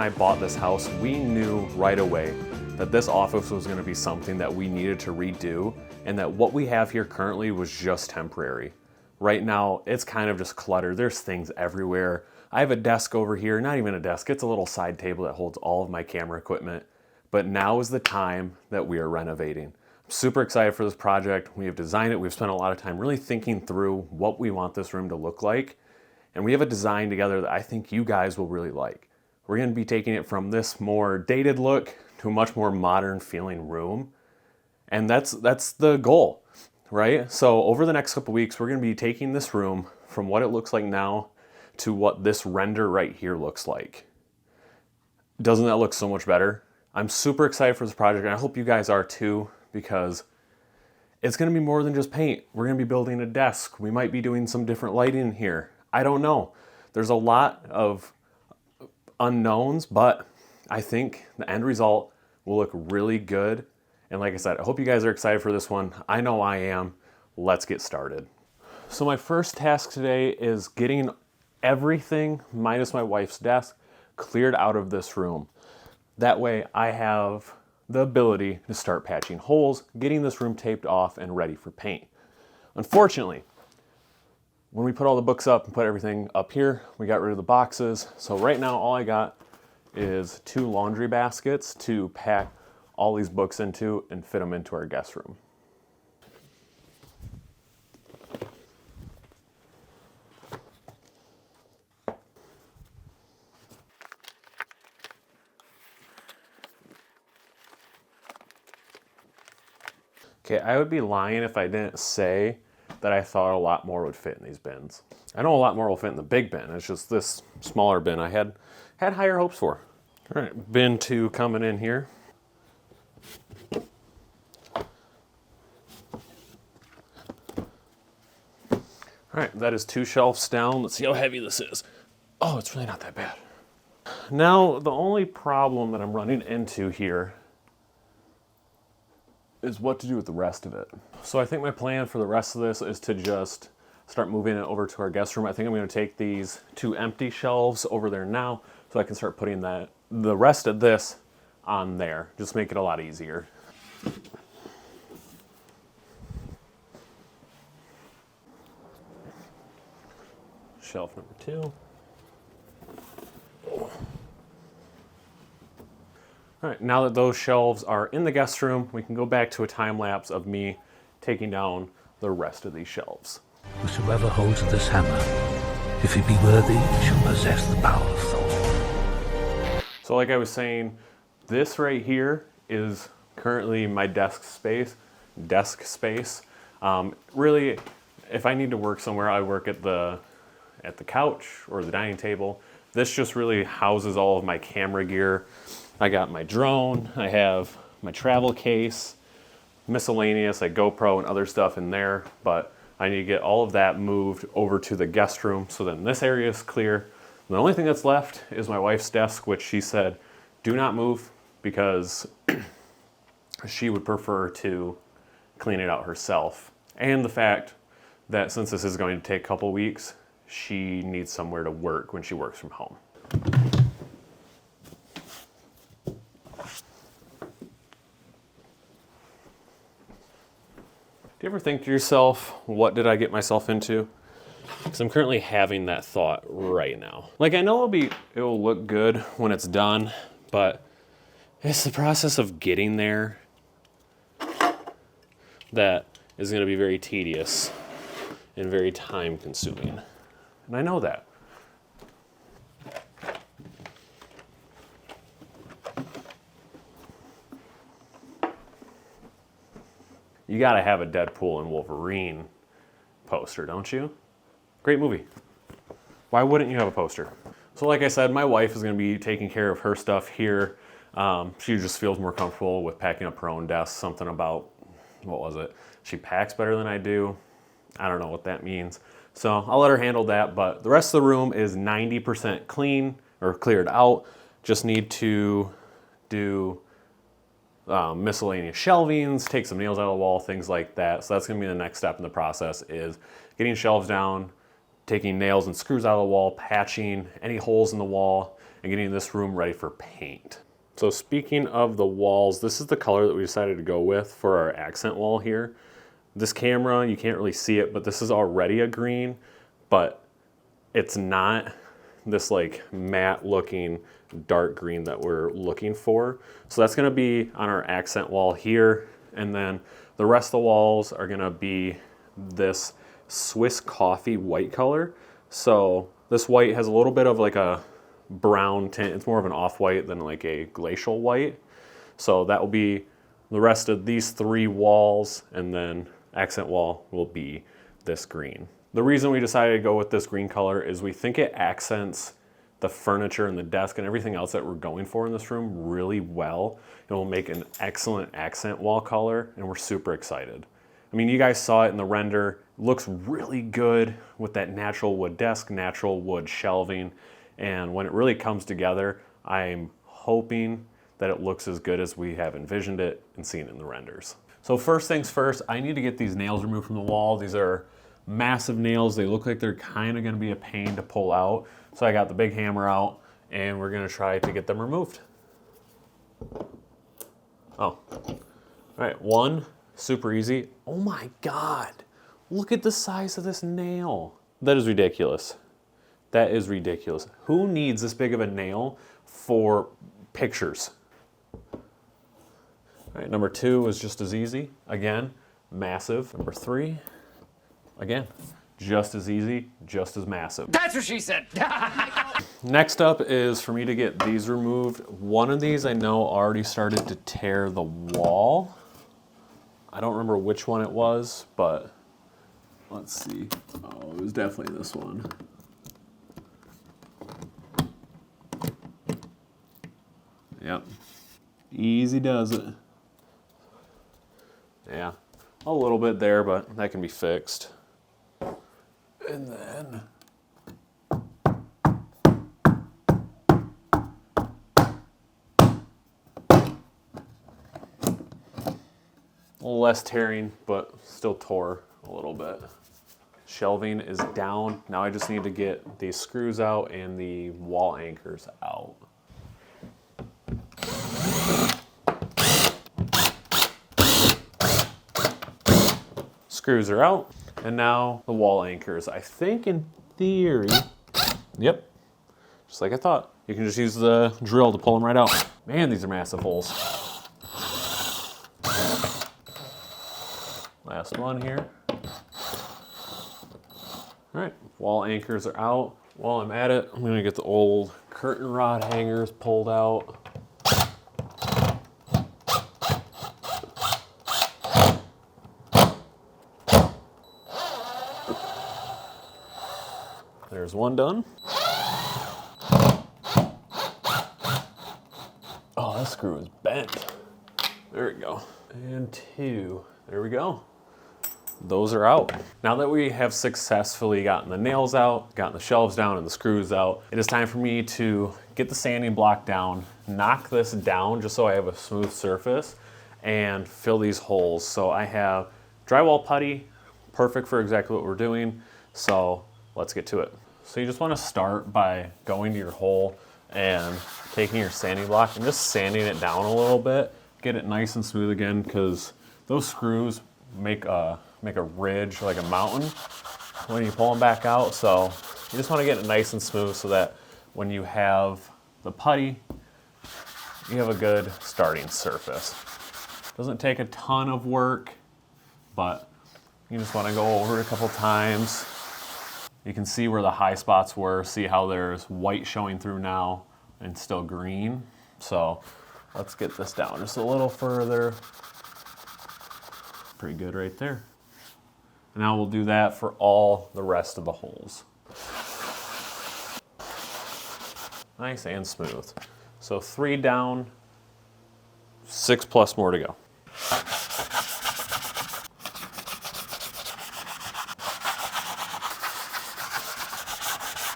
and I bought this house, we knew right away that this office was gonna be something that we needed to redo, and that what we have here currently was just temporary. Right now, it's kind of just cluttered. There's things everywhere. I have a desk over here, not even a desk, it's a little side table that holds all of my camera equipment. But now is the time that we are renovating. I'm super excited for this project. We have designed it. We've spent a lot of time really thinking through what we want this room to look like. And we have a design together that I think you guys will really like. We're gonna be taking it from this more dated look to a much more modern feeling room. And that's the goal, right? So over the next couple weeks, we're gonna be taking this room from what it looks like now to what this render right here looks like. Doesn't that look so much better? I'm super excited for this project, and I hope you guys are too, because it's gonna be more than just paint. We're gonna be building a desk. We might be doing some different lighting in here. I don't know. There's a lot of unknowns, but I think the end result will look really good. And like I said, I hope you guys are excited for this one. I know I am. Let's get started. So my first task today is getting everything minus my wife's desk cleared out of this room. That way I have the ability to start patching holes, getting this room taped off and ready for paint. Unfortunately, when we put all the books up and put everything up here, we got rid of the boxes. So right now all I got is 2 laundry baskets to pack all these books into and fit them into our guest room. Okay, I would be lying if I didn't say that I thought a lot more would fit in these bins. I know a lot more will fit in the big bin. It's just this smaller bin I had higher hopes for. All right, bin 2 coming in here. All right, that is 2 shelves down. Let's see how heavy this is. Oh, it's really not that bad. Now, the only problem that I'm running into here is what to do with the rest of it. So I think my plan for the rest of this is to just start moving it over to our guest room. I think I'm gonna take these 2 empty shelves over there now so I can start putting the rest of this on there. Just make it a lot easier. Shelf number 2. All right, now that those shelves are in the guest room, we can go back to a time lapse of me taking down the rest of these shelves. Whosoever holds this hammer, if he be worthy, shall possess the power of Thor. So like I was saying, this right here is currently my desk space. Really, if I need to work somewhere, I work at the couch or the dining table. This just really houses all of my camera gear. I got my drone, I have my travel case, miscellaneous like GoPro and other stuff in there, but I need to get all of that moved over to the guest room so then this area is clear. And the only thing that's left is my wife's desk, which she said, do not move because she would prefer to clean it out herself. And the fact that since this is going to take a couple weeks, she needs somewhere to work when she works from home. Do you ever think to yourself, what did I get myself into? Because I'm currently having that thought right now. Like I know it will look good when it's done, but it's the process of getting there that is going to be very tedious and very time consuming. And I know that. You gotta have a Deadpool and Wolverine poster, don't you? Great movie. Why wouldn't you have a poster? So like I said, my wife is gonna be taking care of her stuff here. She just feels more comfortable with packing up her own desk. Something about, what was it? She packs better than I do. I don't know what that means. So I'll let her handle that, but the rest of the room is 90% clean or cleared out. Just need to do miscellaneous shelvings, take some nails out of the wall, things like that. So that's gonna be the next step in the process, is getting shelves down, taking nails and screws out of the wall, patching any holes in the wall, and getting this room ready for paint. So speaking of the walls, this is the color that we decided to go with for our accent wall here. This camera, you can't really see it, but this is already a green, but it's not this like matte looking dark green that we're looking for. So that's gonna be on our accent wall here. And then the rest of the walls are gonna be this Swiss coffee white color. So this white has a little bit of like a brown tint. It's more of an off-white than like a glacial white. So that will be the rest of these 3 walls, and then accent wall will be this green. The reason we decided to go with this green color is we think it accents the furniture and the desk and everything else that we're going for in this room really well. It will make an excellent accent wall color, and we're super excited. I mean, you guys saw it in the render. It looks really good with that natural wood desk, natural wood shelving, and when it really comes together, I'm hoping that it looks as good as we have envisioned it and seen it in the renders. So first things first, I need to get these nails removed from the wall. These are massive nails. They look like they're kind of going to be a pain to pull out. So I got the big hammer out, and we're going to try to get them removed. Oh, all right, one, super easy. Oh my God, look at the size of this nail. That is ridiculous. That is ridiculous. Who needs this big of a nail for pictures? All right, number 2 is just as easy. Again, massive. Number 3, again, just as easy, just as massive. That's what she said. Next up is for me to get these removed. One of these I know already started to tear the wall. I don't remember which one it was, but let's see. Oh, it was definitely this one. Yep. Easy does it. Yeah, a little bit there, but that can be fixed. And then a little less tearing, but still tore a little bit. Shelving is down. Now I just need to get these screws out and the wall anchors out. Screws are out, and now the wall anchors. I think in theory, yep, just like I thought. You can just use the drill to pull them right out. Man, these are massive holes. Last one here. All right, wall anchors are out. While I'm at it, I'm gonna get the old curtain rod hangers pulled out. There's one done. Oh, that screw is bent. There we go. And 2. There we go. Those are out. Now that we have successfully gotten the nails out, gotten the shelves down and the screws out, it is time for me to get the sanding block down, knock this down just so I have a smooth surface, and fill these holes. So I have drywall putty, perfect for exactly what we're doing. So let's get to it. So you just want to start by going to your hole and taking your sanding block and just sanding it down a little bit. Get it nice and smooth again, because those screws make a ridge like a mountain when you pull them back out. So you just want to get it nice and smooth so that when you have the putty, you have a good starting surface. Doesn't take a ton of work, but you just want to go over it a couple times. You can see where the high spots were, see how there's white showing through now and still green. So let's get this down just a little further. Pretty good right there. And now we'll do that for all the rest of the holes. Nice and smooth. So 3 down, 6 plus more to go.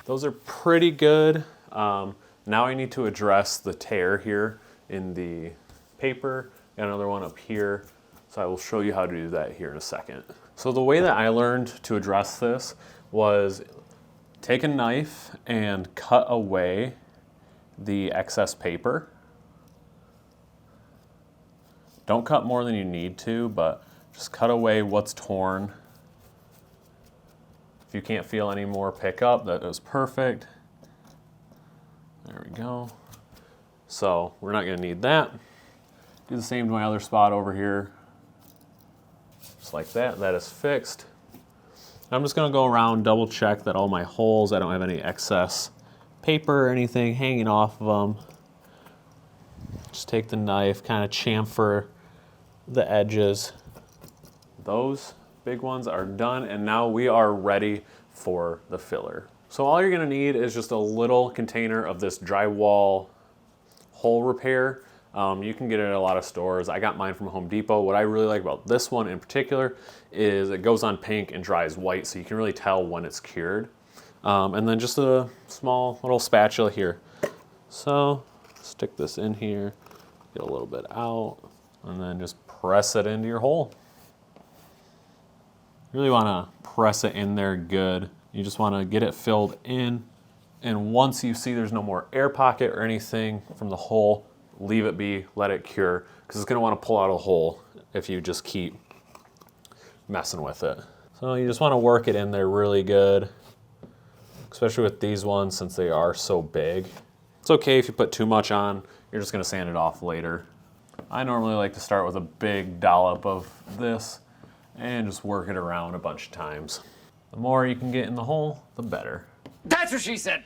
Those are pretty good. Now I need to address the tear here in the paper. Got another one up here. So I will show you how to do that here in a second. So the way that I learned to address this was take a knife and cut away the excess paper. Don't cut more than you need to, but just cut away what's torn. If you can't feel any more pickup, that is perfect. There we go. So we're not gonna need that. Do the same to my other spot over here. Just like that, that is fixed. I'm just gonna go around, double check that all my holes, I don't have any excess paper or anything hanging off of them. Just take the knife, kind of chamfer the edges. Those big ones are done, and now we are ready for the filler. So all you're gonna need is just a little container of this drywall hole repair. You can get it at a lot of stores. I got mine from Home Depot. What I really like about this one in particular is it goes on pink and dries white, so you can really tell when it's cured. And then just a small little spatula here. So stick this in here, get a little bit out, and then just press it into your hole. You really wanna press it in there good. You just wanna get it filled in. And once you see there's no more air pocket or anything from the hole, leave it be, let it cure, because it's gonna wanna pull out a hole if you just keep messing with it. So you just wanna work it in there really good, especially with these ones since they are so big. It's okay if you put too much on, you're just gonna sand it off later. I normally like to start with a big dollop of this and just work it around a bunch of times. The more you can get in the hole, the better. That's what she said.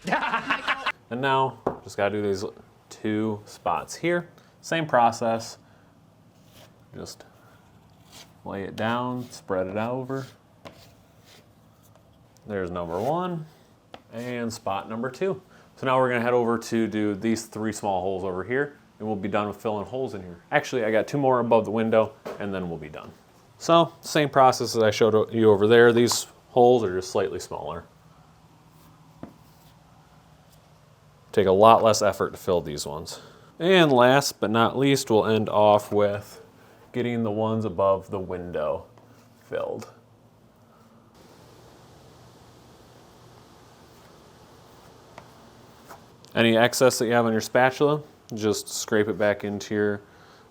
And now, just gotta do these 2 spots here. Same process. Just lay it down, spread it out over. There's number 1 and spot number 2. So now we're gonna head over to do these 3 small holes over here, and we'll be done with filling holes in here. Actually, I got 2 more above the window, and then we'll be done. So, same process as I showed you over there. These holes are just slightly smaller. Take a lot less effort to fill these ones. And last but not least, we'll end off with getting the ones above the window filled. Any excess that you have on your spatula, just scrape it back into your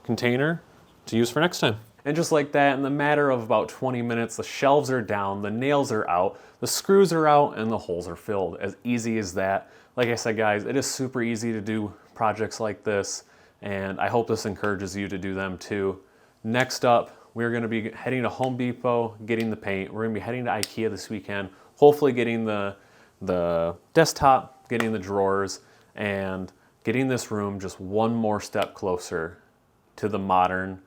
container to use for next time. And just like that, in the matter of about 20 minutes, the shelves are down, the nails are out, the screws are out, and the holes are filled. As easy as that. Like I said, guys, it is super easy to do projects like this, and I hope this encourages you to do them too. Next up, we're gonna be heading to Home Depot, getting the paint. We're gonna be heading to IKEA this weekend, hopefully getting the desktop, getting the drawers, and getting this room just one more step closer to the modern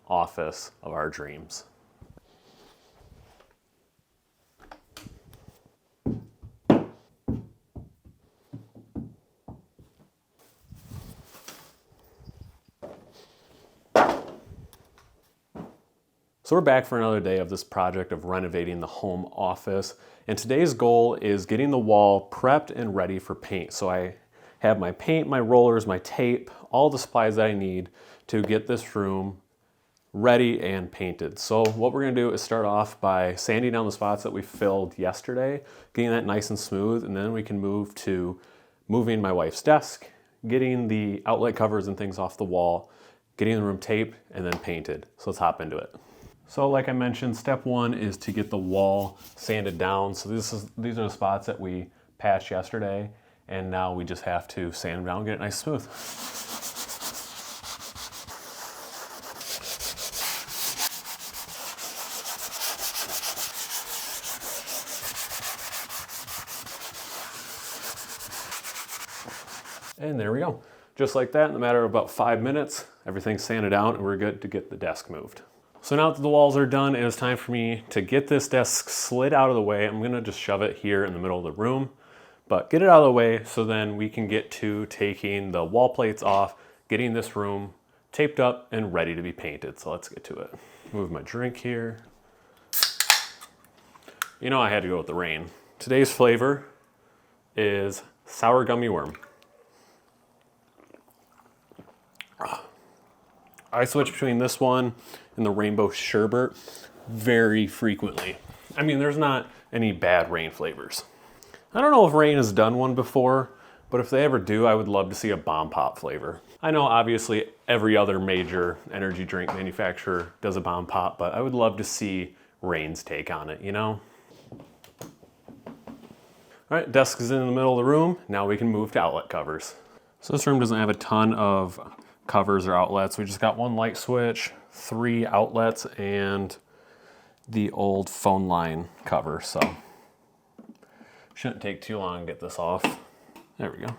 office of our dreams. So we're back for another day of this project of renovating the home office. And today's goal is getting the wall prepped and ready for paint. So I have my paint, my rollers, my tape, all the supplies that I need to get this room ready and painted. So what we're gonna do is start off by sanding down the spots that we filled yesterday, getting that nice and smooth, and then we can move to moving my wife's desk, getting the outlet covers and things off the wall, getting the room taped, and then painted. So let's hop into it. So like I mentioned, step 1 is to get the wall sanded down. So these are the spots that we patched yesterday, and now we just have to sand them down and get it nice and smooth. And there we go. Just like that, in a matter of about 5 minutes, everything's sanded out and we're good to get the desk moved. So now that the walls are done, it is time for me to get this desk slid out of the way. I'm gonna just shove it here in the middle of the room, but get it out of the way so then we can get to taking the wall plates off, getting this room taped up and ready to be painted. So let's get to it. Move my drink here. You know I had to go with the rain. Today's flavor is sour gummy worm. I switch between this one and the rainbow sherbet very frequently. I mean, there's not any bad rain flavors. I don't know if Rain has done one before, but if they ever do, I would love to see a bomb pop flavor. I know obviously every other major energy drink manufacturer does a bomb pop, but I would love to see Reign's take on it, you know? All right, desk is in the middle of the room. Now we can move to outlet covers. So this room doesn't have a ton of covers or outlets. We just got one light switch, 3 outlets, and the old phone line cover, so shouldn't take too long to get this off. There we go.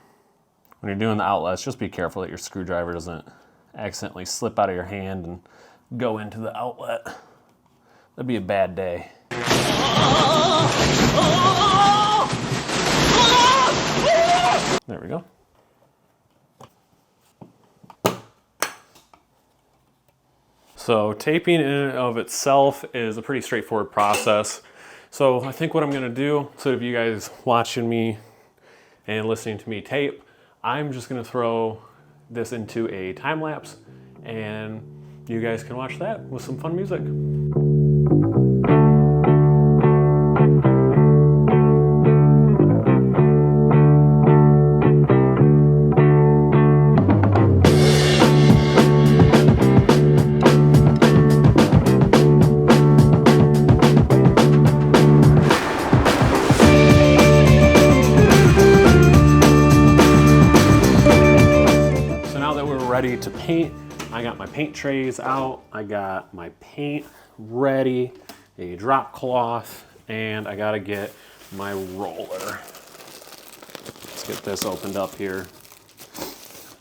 When you're doing the outlets, just be careful that your screwdriver doesn't accidentally slip out of your hand and go into the outlet. That'd be a bad day. There we go. So taping in and of itself is a pretty straightforward process. So I think what I'm gonna do, so if you guys watching me and listening to me tape, I'm just gonna throw this into a time lapse and you guys can watch that with some fun music. Ready to paint. I got my paint trays out. I got my paint ready, a drop cloth, and I gotta get my roller. Let's get this opened up here.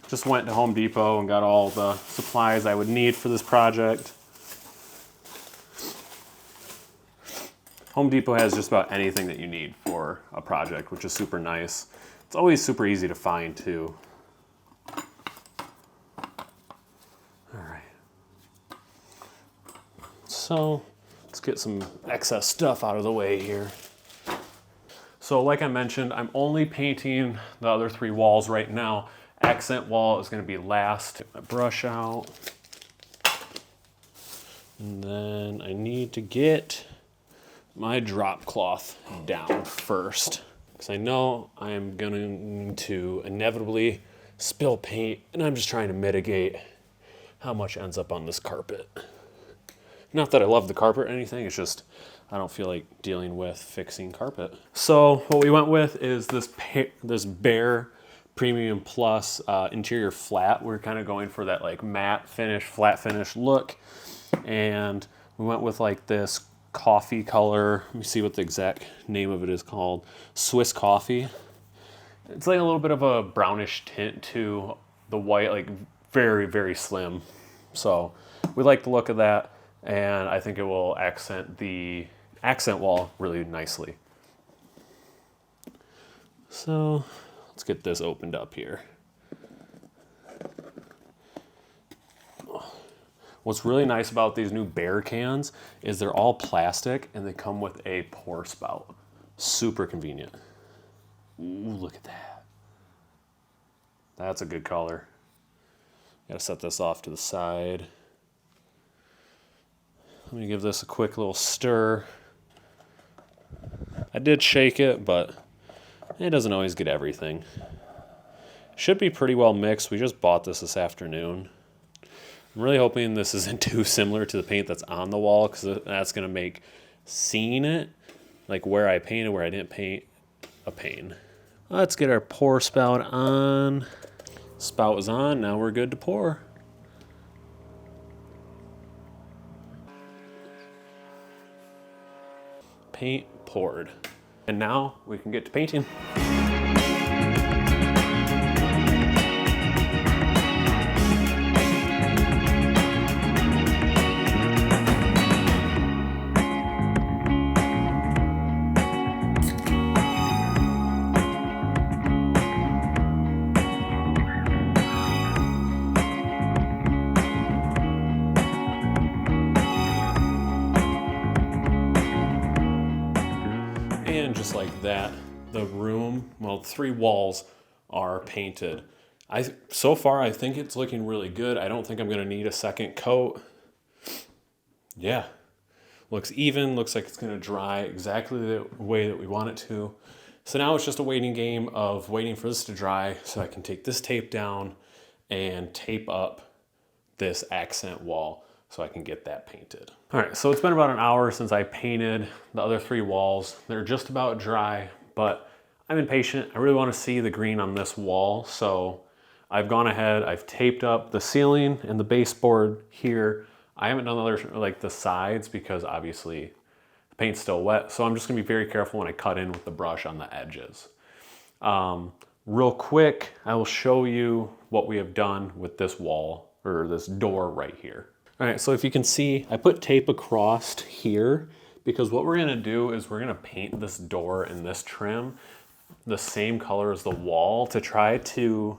Just went to Home Depot and got all the supplies I would need for this project. Home Depot has just about anything that you need for a project, which is super nice. It's always super easy to find too. So let's get some excess stuff out of the way here. So like I mentioned, I'm only painting the other 3 walls right now. Accent wall is gonna be last. Get my brush out. And then I need to get my drop cloth down first, because I know I am going to inevitably spill paint, and I'm just trying to mitigate how much ends up on this carpet. Not that I love the carpet or anything, it's just I don't feel like dealing with fixing carpet. So what we went with is this Behr Premium Plus interior flat. We're kind of going for that like matte finish, flat finish look. And we went with like this coffee color. Let me see what the exact name of it is called. Swiss Coffee. It's like a little bit of a brownish tint to the white, like very, very slim. So we like the look of that. And I think it will accent the accent wall really nicely. So let's get this opened up here. What's really nice about these new Behr cans is they're all plastic and they come with a pour spout. Super convenient. Ooh, look at that. That's a good color. Gotta set this off to the side. Let me give this a quick little stir. I did shake it, but it doesn't always get everything. Should be pretty well mixed. We just bought this afternoon. I'm really hoping this isn't too similar to the paint that's on the wall, because that's going to make seeing it, like where I painted, where I didn't paint, a pain. Let's get our pour spout on. Spout is on. Now we're good to pour. Paint poured. And now we can get to painting. And just like that, the room, well, 3 walls are painted. So far, I think it's looking really good. I don't think I'm gonna need a second coat. Yeah, looks even, looks like it's gonna dry exactly the way that we want it to. So now it's just a waiting game of waiting for this to dry so I can take this tape down and tape up this accent wall so I can get that painted. All right, so it's been about an hour since I painted the other 3 walls. They're just about dry, but I'm impatient. I really want to see the green on this wall, so I've gone ahead, I've taped up the ceiling and the baseboard here. I haven't done the other, like the sides, because obviously the paint's still wet, so I'm just gonna be very careful when I cut in with the brush on the edges. Real quick, I will show you what we have done with this wall, or this door right here. All right, so if you can see, I put tape across here, because what we're gonna do is we're gonna paint this door and this trim the same color as the wall to try to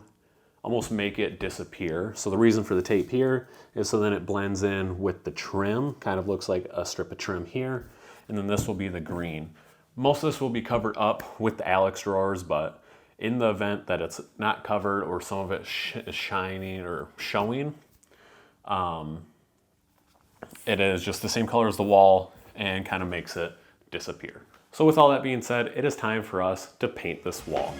almost make it disappear. So the reason for the tape here is so then it blends in with the trim, kind of looks like a strip of trim here, and then this will be the green. Most of this will be covered up with the Alex drawers, but in the event that it's not covered or some of it is shining or showing, it is just the same color as the wall and kind of makes it disappear. So with all that being said, it is time for us to paint this wall.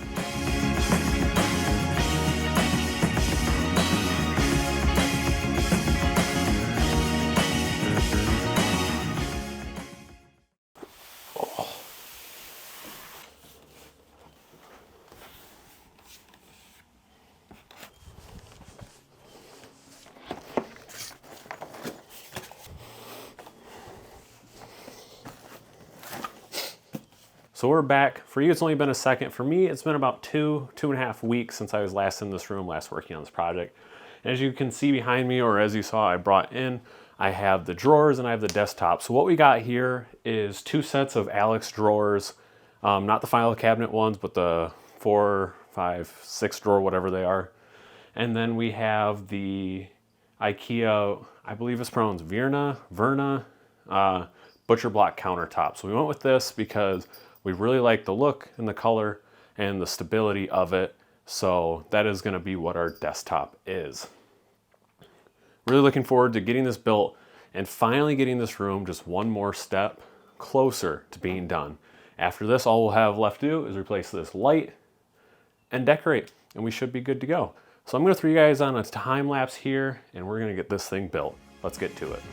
So we're back. For you, it's only been a second. For me, it's been about 2.5 weeks since I was last in this room, last working on this project. And as you can see behind me, or as you saw I brought in, I have the drawers and I have the desktop. So what we got here is 2 sets of Alex drawers, not the file cabinet ones, but the 4, 5, 6 drawer, whatever they are. And then we have the IKEA, I believe it's pronounced Verna, butcher block countertop. So we went with this because we really like the look and the color and the stability of it. So that is gonna be what our desktop is. Really looking forward to getting this built and finally getting this room just one more step closer to being done. After this, all we'll have left to do is replace this light and decorate, and we should be good to go. So I'm gonna throw you guys on a time lapse here and we're gonna get this thing built. Let's get to it.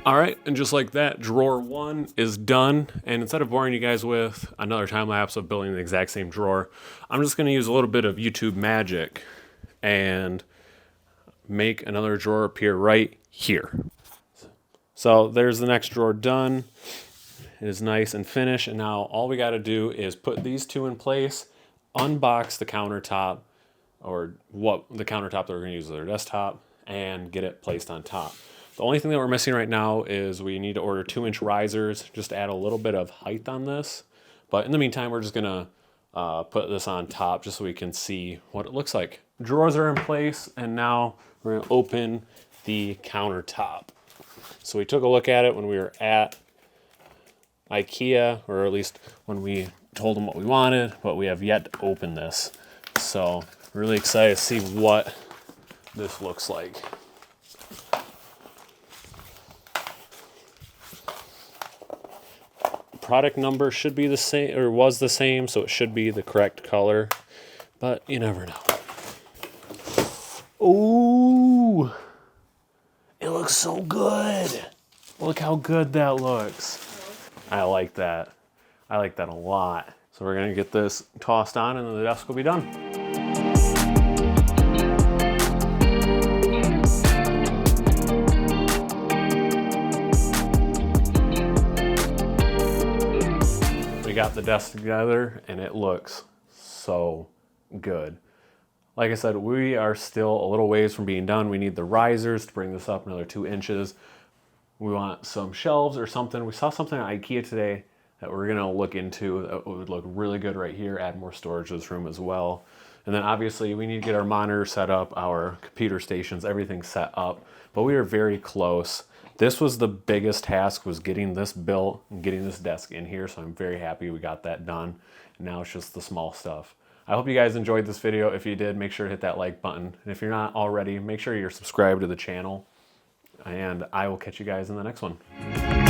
All right, and just like that, drawer 1 is done. And instead of boring you guys with another time lapse of building the exact same drawer, I'm just gonna use a little bit of YouTube magic and make another drawer appear right here. So there's the next drawer done. It is nice and finished. And now all we gotta do is put these 2 in place, unbox the countertop, or what the countertop that we're gonna use as our desktop, and get it placed on top. The only thing that we're missing right now is we need to order 2-inch risers, just to add a little bit of height on this. But in the meantime, we're just gonna put this on top just so we can see what it looks like. Drawers are in place, and now we're gonna open the countertop. So we took a look at it when we were at IKEA, or at least when we told them what we wanted, but we have yet to open this. So we're really excited to see what this looks like. Product number should be the same, or was the same, so it should be the correct color, but you never know. Ooh, it looks so good. Look how good that looks. I like that. I like that a lot. So we're gonna get this tossed on and then the desk will be done. We got the desk together and it looks so good. Like I said, we are still a little ways from being done. We need the risers to bring this up another 2 inches. We want some shelves or something. We saw something at IKEA today that we're gonna look into that would look really good right here, add more storage to this room as well. And then obviously we need to get our monitor set up, our computer stations, everything set up. But we are very close. This was the biggest task, was getting this built and getting this desk in here. So I'm very happy we got that done. And now it's just the small stuff. I hope you guys enjoyed this video. If you did, make sure to hit that like button. And if you're not already, make sure you're subscribed to the channel. And I will catch you guys in the next one.